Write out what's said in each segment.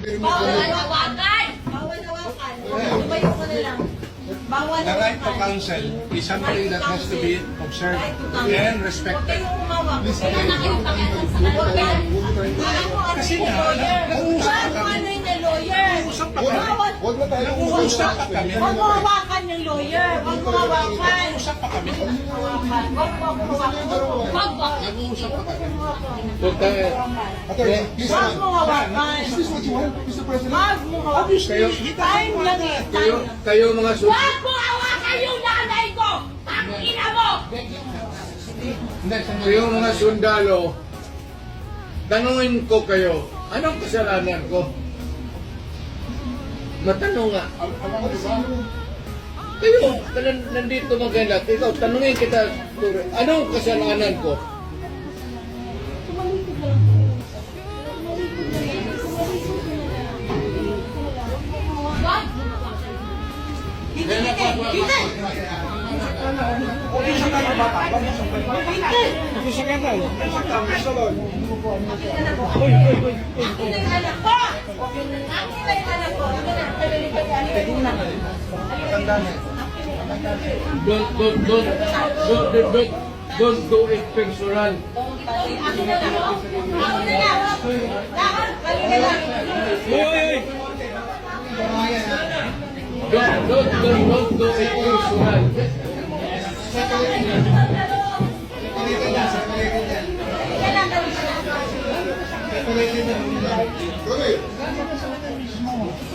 Bawal hawakan! Bawal hawakan. Tumayo ka na lang. Bawal The right to counsel is something that has to be observed and Huwag respected. kayong umawak. Kasi Kasi nga, nag-uusap ka kami. Nag-uusap pa kami. Huwag na tayo Nag-uusap pa kami. Huwag mo hawakan yung lawyer. Huwag mo hawakan. Nag-uusap pa kami. Huwag mo hawakan. Nag-uusap pa kami. Attorney, please Huwag stand. mo hawakan. Is this what you want, Mr. President? Huwag mo hawakan. Time lang eh. Time lang. Kayo mga Huwag mo hawakan yung nanay ko! Ang ina mo! kayo mga sundalo, tanungin ko kayo, anong kasalanan ko? Matanong nga. Kayo, nandito magalat, ikaw, tanungin kita, anong kasalanan ko? Don't do it personal. Don't do it personal.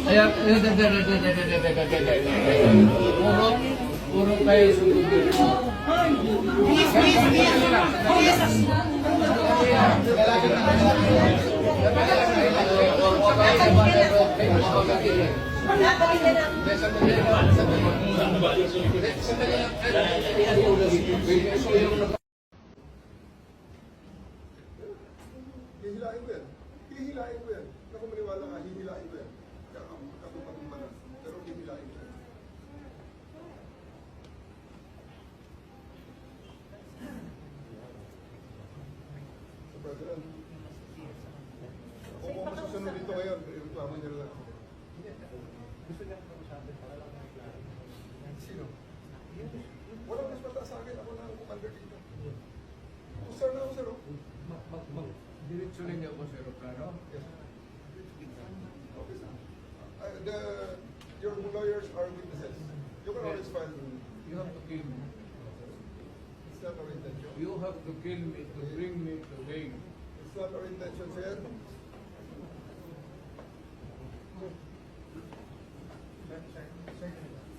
Kaya, puro kayo sundin. Hihilain ko yan. Hihilain ko yan. Naku, maniwala nga, hihilain ko yan. Katumpa-tumpa na. Pero hihilain ko yan. Mr. President, kung masusunod dito ngayon, reklamo niyo lang ako. Gusto niya kausapin para lang sino? Walang mas mataas sa akin. Ako na ang commander dito. Sir na ako, sir. Diretso ninyo ako sa aeroplano. Yes. Okay, sir. Your lawyers are witnesses. You can always file. You have to kill me. It's not our intention. You have to kill me to bring me to Hague. It's not our intention, sir.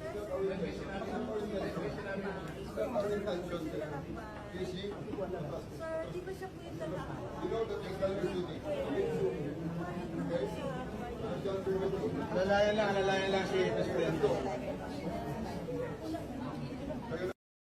It's not our intention. It's not our intention. It's not our intention, sir. Please, you. Sir, di ba siya po yung lalaki? You know that you've done your duty. Okay? You've done your duty. Alalayan lang si Presidente.